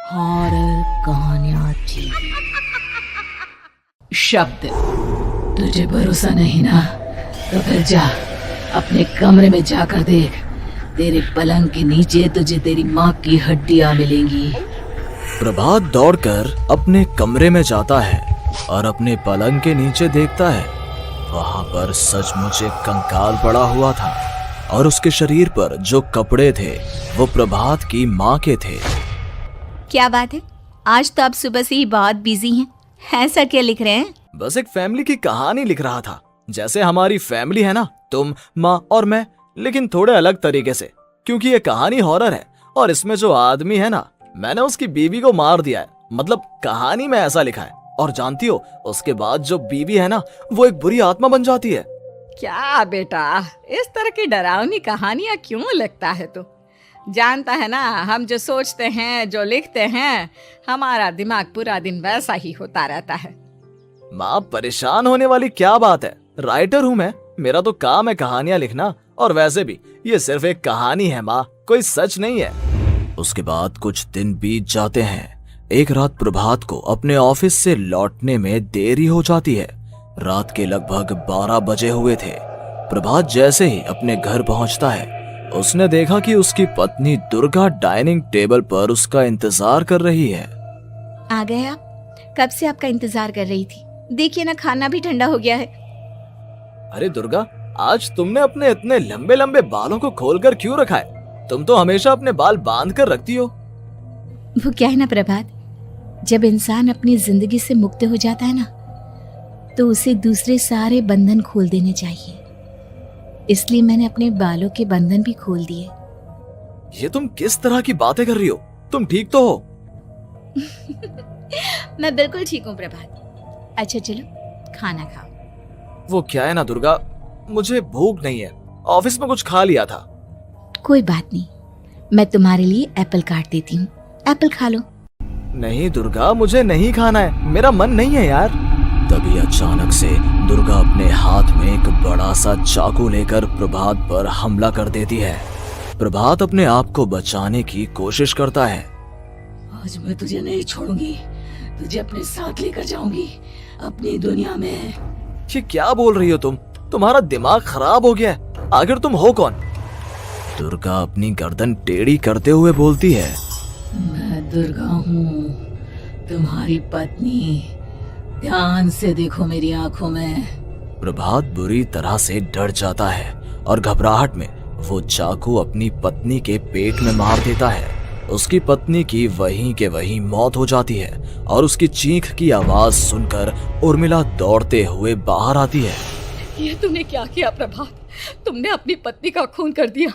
Horror कहानियां TV. शब्द। तुझे भरोसा नहीं ना, तो फिर जा अपने कमरे में जाकर देख। तेरे पलंग के नीचे तुझे तेरी माँ की हड्डियां मिलेंगी। प्रभात दौड़कर अपने कमरे में जाता है और अपने पलंग के नीचे देखता है। वहां पर सचमुच एक कंकाल पड़ा हुआ था और उसके शरीर पर जो कपड़े थे वो प्रभात की माँ के थे। क्या बात है, आज तो आप सुबह से ही बहुत बिजी हैं। ऐसा क्या लिख रहे हैं? बस एक फैमिली की कहानी लिख रहा था। जैसे हमारी फैमिली है ना, तुम, माँ और मैं, लेकिन थोड़े अलग तरीके से, क्योंकि ये कहानी हॉरर है और इसमें जो आदमी है ना, मैंने उसकी बीवी को मार दिया है। मतलब कहानी में ऐसा लिखा है। और जानती हो, उसके बाद जो बीवी है ना, वो एक बुरी आत्मा बन जाती है। क्या बेटा, इस तरह की डरावनी कहानियां क्यों लिखता है तू? जानता है ना, हम जो सोचते हैं, जो लिखते हैं, हमारा दिमाग पूरा दिन वैसा ही होता रहता है। माँ, परेशान होने वाली क्या बात है? राइटर हूँ मैं, मेरा तो काम है कहानियां लिखना। और वैसे भी ये सिर्फ एक कहानी है माँ, कोई सच नहीं है। उसके बाद कुछ दिन बीत जाते हैं। एक रात प्रभात को अपने ऑफिस से लौटने में देरी हो जाती है। रात के लगभग 12 बजे हुए थे। प्रभात जैसे ही अपने घर पहुंचता है, उसने देखा कि उसकी पत्नी दुर्गा डाइनिंग टेबल पर उसका इंतजार कर रही है। आ गए आप? कब से आपका इंतजार कर रही थी। देखिए ना, खाना भी ठंडा हो गया है। अरे दुर्गा, आज तुमने अपने इतने लंबे लंबे बालों को खोलकर क्यों रखा है? तुम तो हमेशा अपने बाल बांध कर रखती हो। वो क्या है ना प्रभात, जब इंसान अपनी जिंदगी से मुक्त हो जाता है ना, तो उसे दूसरे सारे बंधन खोल देने चाहिए। इसलिए मैंने अपने बालों के बंधन भी खोल दिए। ये तुम किस तरह की बातें कर रही हो? तुम ठीक तो हो? मैं बिल्कुल ठीक हूँ प्रभात। अच्छा चलो खाना खाओ। वो क्या है ना दुर्गा, मुझे भूख नहीं है। ऑफिस में कुछ खा लिया था। कोई बात नहीं, मैं तुम्हारे लिए एप्पल काट देती हूँ, एप्पल खा लो। नहीं दुर्गा, मुझे नहीं खाना है, मेरा मन नहीं है यार। तभी अचानक से दुर्गा अपने हाथ में एक बड़ा सा चाकू लेकर प्रभात पर हमला कर देती है। प्रभात अपने आप को बचाने की कोशिश करता है। आज मैं तुझे नहीं छोड़ूंगी, तुझे अपने साथ लेकर जाऊंगी अपनी दुनिया में। ये क्या बोल रही हो तुम? तुम्हारा दिमाग खराब हो गया है। आखिर तुम हो कौन? दुर्गा अपनी गर्दन टेढ़ी करते हुए बोलती है। मैं दुर्गा हूँ, तुम्हारी पत्नी। ध्यान से देखो मेरी आंखों में। प्रभात बुरी तरह से डर जाता है और घबराहट में वो चाकू अपनी पत्नी के पेट में मार देता है। उसकी पत्नी की वहीं के वहीं मौत हो जाती है और उसकी चीख की आवाज सुनकर उर्मिला दौड़ते हुए बाहर आती है। ये तूने क्या किया प्रभात? तुमने अपनी पत्नी का खून कर दिया।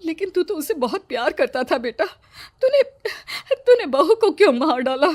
लेकिन तू तो उसे बहुत प्यार करता था बेटा। तूने बहू को क्यों मार डाला?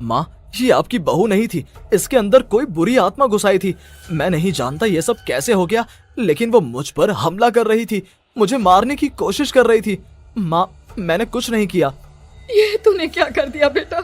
माँ, ये आपकी बहू नहीं थी, इसके अंदर कोई बुरी आत्मा घुसाई थी। मैं नहीं जानता ये सब कैसे हो गया, लेकिन वो मुझ पर हमला कर रही थी, मुझे मारने की कोशिश कर रही थी। माँ, मैंने कुछ नहीं किया। ये तूने क्या कर दिया बेटा?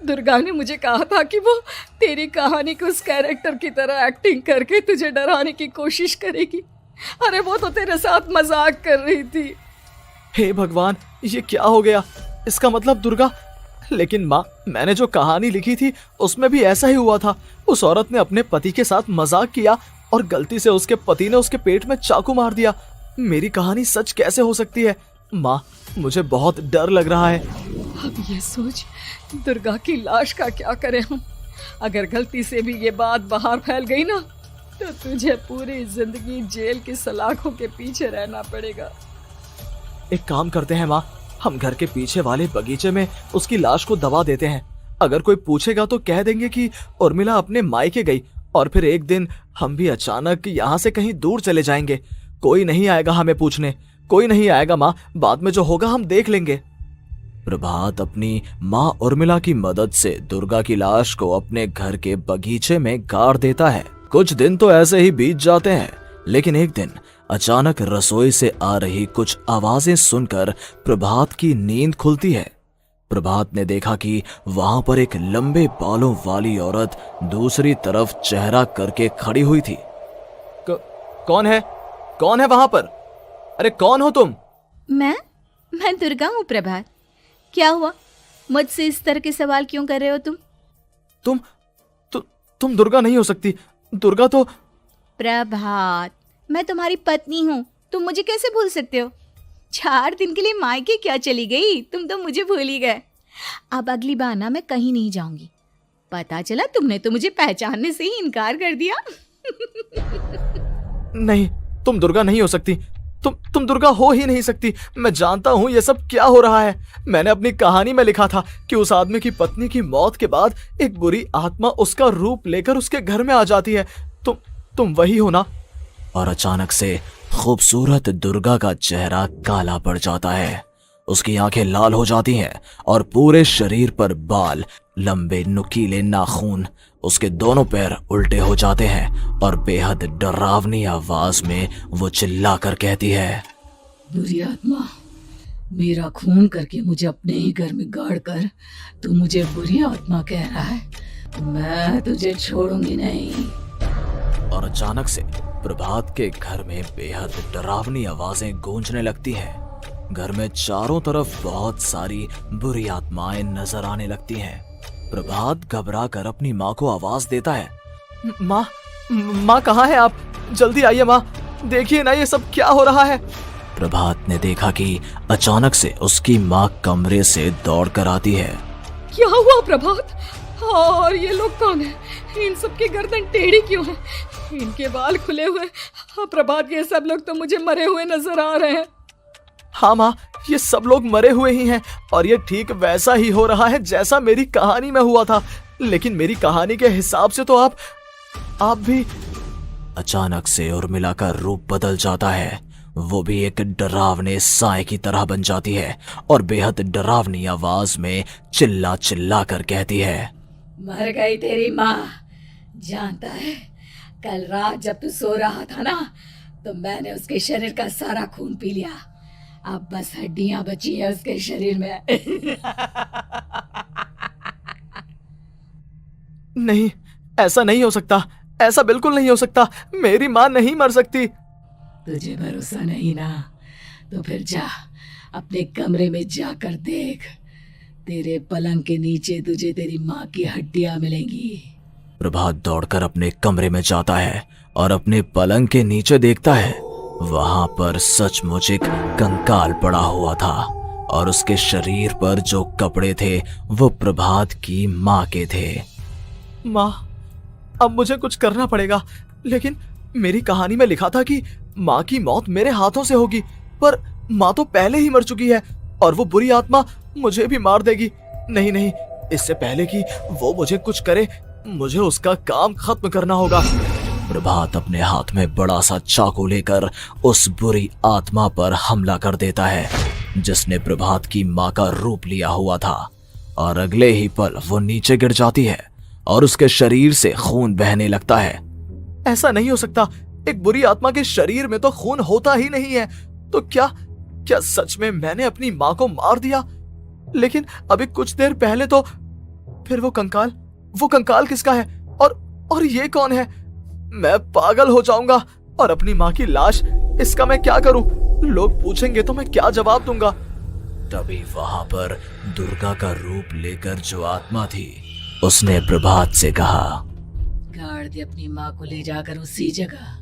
दुर्गा ने मुझे कहा था कि वो तेरी कहानी को उस कैरेक्टर की तरह एक्टिंग करके तुझे डराने की कोशिश करेगी। अरे वो तो तेरे साथ मजाक कर रही थी। हे भगवान, ये क्या हो गया? इसका मतलब दुर्गा। लेकिन माँ, मैंने जो कहानी लिखी थी उसमें भी ऐसा ही हुआ था। उस औरत ने अपने पति के साथ मजाक किया और गलती से उसके पति ने उसके पेट में चाकू मार दिया। मेरी कहानी सच कैसे हो सकती है? माँ, मुझे बहुत डर लग रहा है। अब ये सोच, दुर्गा की लाश का क्या करें हम? अगर गलती से भी ये बात बाहर फैल गई ना, तो तुझे पूरी जिंदगी जेल की सलाखों के पीछे रहना पड़ेगा। एक काम करते हैं माँ, हम घर के पीछे वाले बगीचे में उसकी लाश को दबा देते हैं। अगर कोई पूछेगा तो कह देंगे कि उर्मिला अपने मायके गई और फिर एक दिन हम भी अचानक यहाँ से कहीं दूर चले जाएंगे। कोई नहीं आएगा हमें पूछने, कोई नहीं आएगा माँ, बाद में जो होगा हम देख लेंगे। प्रभात अपनी माँ उर्मिला की मदद से दुर्गा की लाश को अपने घर के बगीचे में गाड़ देता है। कुछ दिन तो ऐसे ही बीत जाते हैं, लेकिन एक दिन अचानक रसोई से आ रही कुछ आवाजें सुनकर प्रभात की नींद खुलती है। प्रभात ने देखा कि वहां पर एक लंबे बालों वाली औरत दूसरी तरफ चेहरा करके खड़ी हुई थी। कौन है? कौन है वहां पर? अरे कौन हो तुम? मैं दुर्गा हूँ प्रभात। क्या हुआ? मुझसे इस तरह के सवाल क्यों कर रहे हो तुम? तुम दुर्गा नहीं हो सकती। दुर्गा तो प्रभात, मैं तुम्हारी पत्नी हूँ, तुम मुझे कैसे भूल सकते हो? 4 दिन के लिए मायके क्या चली गई, तुम तो मुझे भूल ही गए। अब अगली बार ना मैं कहीं नहीं जाऊंगी। पता चला तुमने तो मुझे पहचानने से ही इनकार कर दिया। नहीं, तुम दुर्गा नहीं हो सकती। तुम दुर्गा हो ही नहीं सकती। मैं जानता हूँ ये सब क्या हो रहा है। मैंने अपनी कहानी में लिखा था कि उस आदमी की पत्नी की मौत के बाद एक बुरी आत्मा उसका रूप लेकर उसके घर में आ जाती है। तुम वही हो ना? और अचानक से खूबसूरत दुर्गा का चेहरा काला पड़ जाता है। उसकी आंखें लाल हो जाती हैं और पूरे शरीर पर बाल, लंबे नुकीले नाखून, उसके दोनों पैर उल्टे हो जाते हैं और बेहद डरावनी आवाज में वो चिल्लाकर कहती है, बुरी आत्मा, मेरा खून करके मुझे अपने ही घर में गाड़ कर तू मुझे बुरी आत्मा कह रहा है? मैं तुझे छोड़ूंगी नहीं। और अचानक से प्रभात के घर में बेहद डरावनी आवाजें गूंजने लगती हैं। घर में चारों तरफ बहुत सारी बुरी आत्माएं नजर आने लगती हैं। प्रभात घबरा कर अपनी माँ को आवाज देता है, माँ कहाँ है आप? जल्दी आइए माँ, देखिए ना ये सब क्या हो रहा है। प्रभात ने देखा कि अचानक से उसकी माँ कमरे से दौड़ कर आती है। क्या हुआ प्रभात? और ये लोग कौन है? इन सब की गर्दन टेढ़ी क्यों है? इनके बाल खुले हुए। प्रभात, ये सब लोग तो मुझे मरे हुए नजर आ रहे हैं। हाँ माँ, ये सब लोग मरे हुए ही हैं और ये ठीक वैसा ही हो रहा है जैसा मेरी कहानी में हुआ था। लेकिन मेरी कहानी के हिसाब से तो आप भी। अचानक से उर्मिला का रूप बदल जाता है। वो भी एक डरावने साए की तरह बन जाती है और बेहद डरावनी आवाज में चिल्ला चिल्ला कर कहती है, मर गई तेरी माँ। जानता है, कल रात जब तू सो रहा था ना, तो मैंने उसके शरीर का सारा खून पी लिया। अब बस हड्डियां बची है उसके शरीर में। नहीं, ऐसा नहीं हो सकता। ऐसा बिल्कुल नहीं हो सकता। मेरी माँ नहीं मर सकती। तुझे भरोसा नहीं ना? तो फिर जा, अपने कमरे में जाकर देख। तेरे पलंग के नीचे तुझे तेरी माँ की हड्डियां मिलेंगी। प्रभात दौड़कर अपने कमरे में जाता है और अपने पलंग के नीचे देखता है। वहां पर सचमुच एक कंकाल पड़ा हुआ था और उसके शरीर पर जो कपड़े थे वो प्रभात की माँ के थे। माँ, अब मुझे कुछ करना पड़ेगा। लेकिन मेरी कहानी में लिखा था कि माँ की मौत मेरे हाथों से होगी, पर माँ तो पहले ही मर चुकी है और वो बुरी आत्मा मुझे भी मार देगी। नहीं नहीं, इससे पहले कि वो मुझे कुछ करे, मुझे उसका काम खत्म करना होगा। प्रभात अपने हाथ में बड़ा सा चाकू लेकर उस बुरी आत्मा पर हमला कर देता है जिसने प्रभात की माँ का रूप लिया हुआ था, और अगले ही पल वो नीचे गिर जाती है और उसके शरीर से खून बहने लगता है। ऐसा नहीं हो सकता। एक बुरी आत्मा के शरीर में तो खून होता ही नहीं है। तो क्या सच में मैंने अपनी माँ को मार दिया? लेकिन अभी कुछ देर पहले तो फिर वो कंकाल किसका है? और ये कौन है? मैं पागल हो जाऊंगा। और अपनी माँ की लाश, इसका मैं क्या करूं? लोग पूछेंगे तो मैं क्या जवाब दूंगा? तभी वहां पर दुर्गा का रूप लेकर जो आत्मा थी उसने प्रभात से कहा, गाड़ दे अपनी माँ को ले जाकर उसी जगह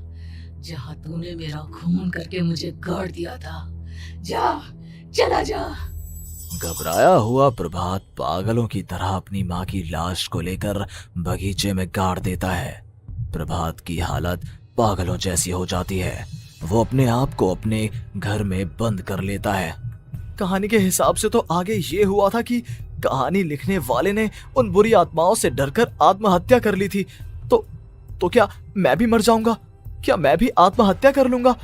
जहाँ तूने मेरा खून करके मुझे गाड़ दिया था। जा, चला जा। घबराया हुआ प्रभात पागलों की तरह अपनी माँ की लाश को लेकर बगीचे में गाड़ देता है। प्रभात की हालत पागलों जैसी हो जाती है। वो अपने आप को अपने घर में बंद कर लेता है। कहानी के हिसाब से तो आगे ये हुआ था कि कहानी लिखने वाले ने उन बुरी आत्माओं से डरकर आत्महत्या कर ली थी। तो क्या मैं भी मर जाऊंगा? क्या मैं भी आत्महत्या कर लूंगा?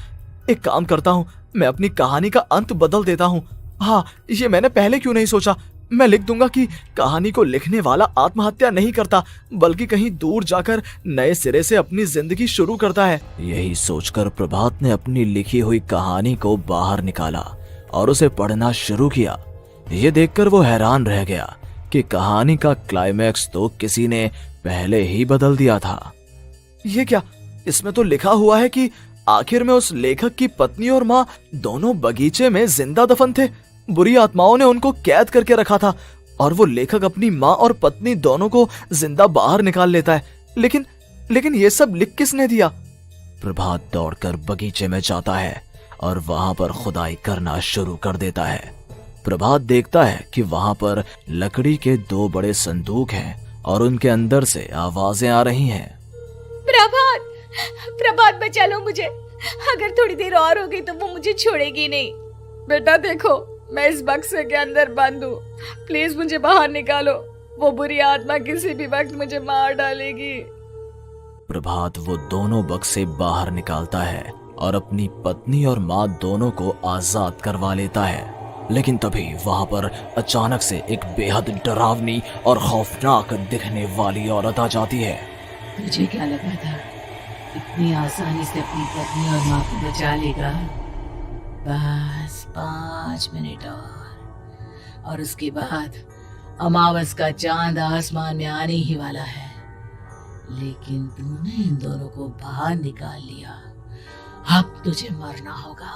एक काम करता हूँ, मैं अपनी कहानी का अंत बदल देता हूँ। हाँ, ये मैंने पहले क्यों नहीं सोचा। मैं लिख दूंगा कि कहानी को लिखने वाला आत्महत्या नहीं करता, बल्कि कहीं दूर जाकर नए सिरे से अपनी जिंदगी शुरू करता है। यही सोचकर प्रभात ने अपनी लिखी हुई कहानी को बाहर निकाला और उसे पढ़ना शुरू किया। ये देखकर वो हैरान रह गया कि कहानी का क्लाइमैक्स तो किसी ने पहले ही बदल दिया था। ये क्या? इसमें तो लिखा हुआ है कि आखिर में उस लेखक की पत्नी और माँ दोनों बगीचे में जिंदा दफन थे। बुरी आत्माओं ने उनको कैद करके रखा था और वो लेखक अपनी माँ और पत्नी दोनों को जिंदा बाहर निकाल लेता है। लेकिन ये सब लिख किसने दिया? प्रभात दौड़कर बगीचे में जाता है और वहां पर खुदाई करना शुरू कर देता है। प्रभात देखता है कि वहां पर लकड़ी के 2 बड़े संदूक हैं और उनके अंदर से आवाजें आ रही हैं। प्रभात, प्रभात बचा लो मुझे, अगर थोड़ी देर और हो गई तो वो मुझे छोड़ेगी नहीं। बेटा देखो, मैं इस बक्से के अंदर बंद हूँ, प्लीज मुझे बाहर निकालो, वो बुरी आत्मा किसी भी वक्त मुझे मार डालेगी। प्रभात वो दोनों बक्से बाहर निकालता है और अपनी पत्नी और माँ दोनों को आजाद करवा लेता है। लेकिन तभी वहां पर अचानक से एक बेहद डरावनी और खौफनाक दिखने वाली औरत आ जाती है। तुझे क्या लगा था इतनी आसानी से अपनी पत्नी और माँ को बचा लेगा? बस 5 मिनट और उसके बाद अमावस का चांद आसमान में आने ही वाला है। लेकिन तूने इन दोनों को बाहर निकाल लिया, अब तुझे मरना होगा।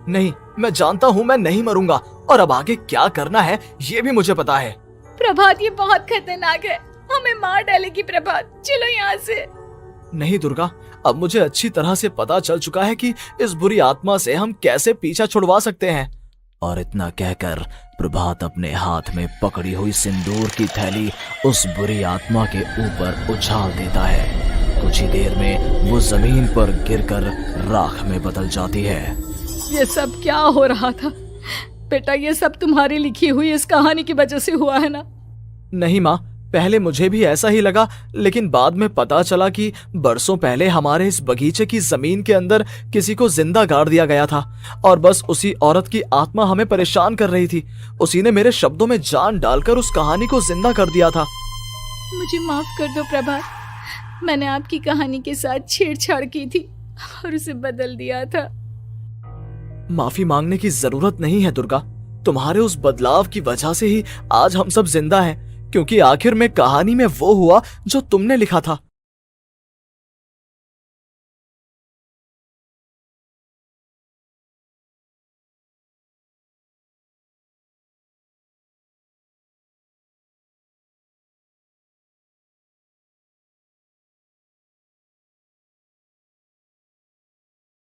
नहीं, मैं जानता हूँ मैं नहीं मरूंगा, और अब आगे क्या करना है ये भी मुझे पता है। प्रभात, ये बहुत खतरनाक है, हमें मार डालेगी। प्रभात, चलो यहाँ से। नहीं दुर्गा, अब मुझे अच्छी तरह से पता चल चुका है कि इस बुरी आत्मा से हम कैसे पीछा छुड़वा सकते हैं। और इतना कहकर प्रभात अपने हाथ में पकड़ी हुई सिंदूर की थैली उस बुरी आत्मा के ऊपर उछाल देता है। कुछ ही देर में वो जमीन पर गिरकर राख में बदल जाती है। ये सब क्या हो रहा था बेटा? ये सब तुम्हारी लिखी हुई इस कहानी की वजह से हुआ है ना? नहीं माँ, पहले मुझे भी ऐसा ही लगा, लेकिन बाद में पता चला कि बरसों पहले हमारे इस बगीचे की जमीन के अंदर किसी को जिंदा गाड़ दिया गया था और बस उसी औरत की आत्मा हमें परेशान कर रही थी। उसी ने मेरे शब्दों में जान डालकर उस कहानी को जिंदा कर दिया था। मुझे माफ कर दो प्रभात, मैंने आपकी कहानी के साथ छेड़छाड़ की थी और उसे बदल दिया था। माफी मांगने की जरूरत नहीं है दुर्गा, तुम्हारे उस बदलाव की वजह से ही आज हम सब जिंदा हैं, क्योंकि आखिर में कहानी में वो हुआ जो तुमने लिखा था।